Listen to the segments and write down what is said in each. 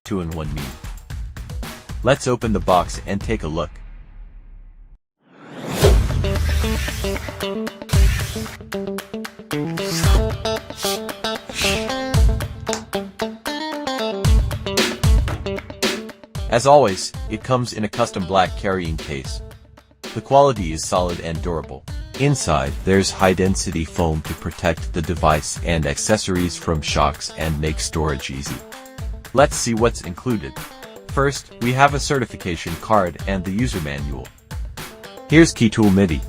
2-in-1 MIDI. Let's open the box and take a look. As always, it comes in a custom black carrying case. The quality is solid and durable. Inside, there's high-density foam to protect the device and accessories from shocks and make storage easy. Let's see what's included. First, we have a certification card and the user manual. Here's Key Tool MIDI.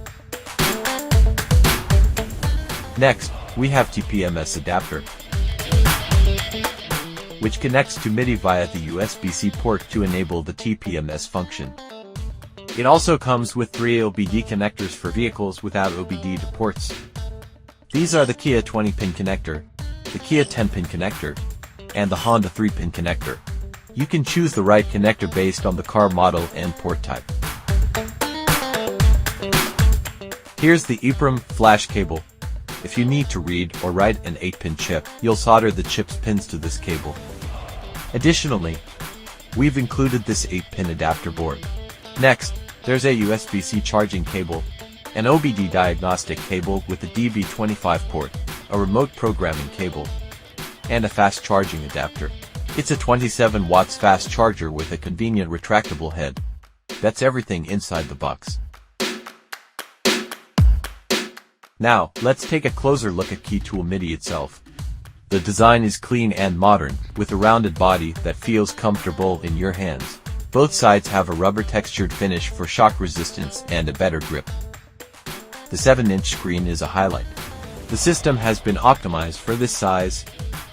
Next, we have TPMS adapter, which connects to MIDI via the USB-C port to enable the TPMS function. It also comes with 3 OBD connectors for vehicles without OBD ports. These are the Kia 20-pin connector, the Kia 10-pin connector, and the Honda 3-pin connector. You can choose the right connector based on the car model and port type. Here's the EEPROM flash cable. If you need to read or write an 8-pin chip, you'll solder the chip's pins to this cable. Additionally, we've included this 8-pin adapter board. Next, there's a USB-C charging cable, an OBD diagnostic cable with a DB25 port, a remote programming cable, and a fast charging adapter. It's a 27 watts fast charger with a convenient retractable head. That's everything inside the box. Now, let's take a closer look at Key Tool MIDI itself. The design is clean and modern, with a rounded body that feels comfortable in your hands. Both sides have a rubber textured finish for shock resistance and a better grip. The 7-inch screen is a highlight. The system has been optimized for this size,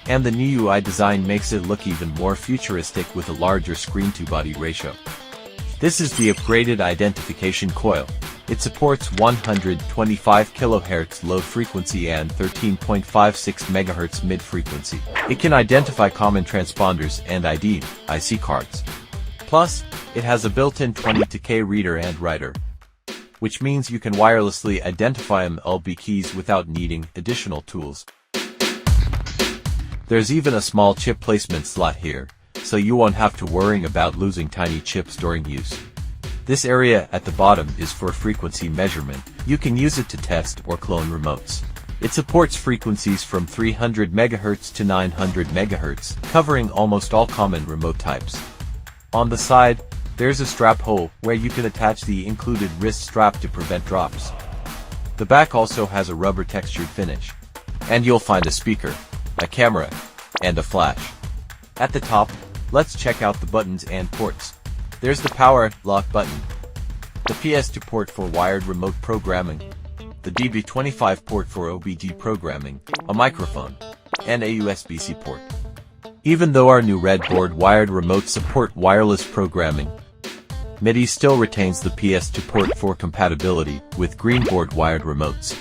and the new UI design makes it look even more futuristic with a larger screen-to-body ratio. This is the upgraded identification coil. It supports 125 kHz low frequency and 13.56 MHz mid-frequency. It can identify common transponders and ID IC cards. Plus, it has a built-in 22K reader and writer, which means you can wirelessly identify MLB keys without needing additional tools. There's even a small chip placement slot here, so you won't have to worry about losing tiny chips during use. This area at the bottom is for frequency measurement. You can use it to test or clone remotes. It supports frequencies from 300 MHz to 900 MHz, covering almost all common remote types. On the side, there's a strap hole where you can attach the included wrist strap to prevent drops. The back also has a rubber textured finish. And you'll find a speaker, a camera, and a flash. At the top, let's check out the buttons and ports. There's the power lock button, the PS2 port for wired remote programming, the DB25 port for OBD programming, a microphone, and a USB-C port. Even though our new Redboard wired remotes support wireless programming, MIDI still retains the PS2 port for compatibility with Greenboard wired remotes.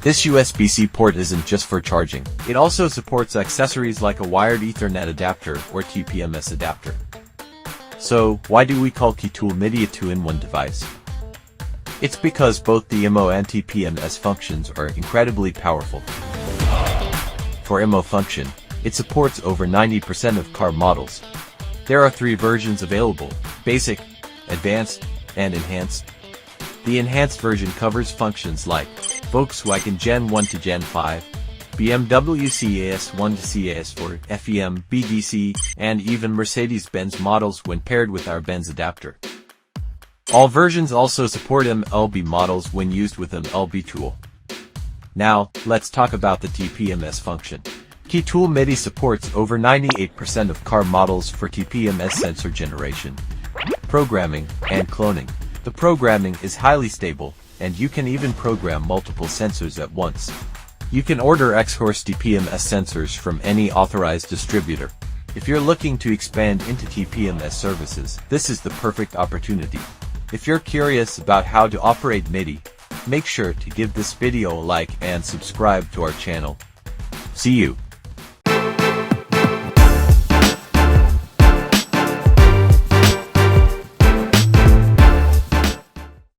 This USB-C port isn't just for charging. It also supports accessories like a wired Ethernet adapter or TPMS adapter. So, why do we call Key Tool MIDI a 2-in-1 device? It's because both the MO and TPMS functions are incredibly powerful. For MO function, it supports over 90% of car models. There are 3 versions available: Basic, Advanced, and Enhanced. The Enhanced version covers functions like Volkswagen Gen 1 to Gen 5, BMW CAS1 to CAS4, FEM, BDC, and even Mercedes-Benz models when paired with our Benz adapter. All versions also support MLB models when used with MLB tool. Now, let's talk about the TPMS function. Key Tool MIDI supports over 98% of car models for TPMS sensor generation, programming, and cloning. The programming is highly stable, and you can even program multiple sensors at once. You can order Xhorse TPMS sensors from any authorized distributor. If you're looking to expand into TPMS services, this is the perfect opportunity. If you're curious about how to operate MIDI, make sure to give this video a like and subscribe to our channel. See you.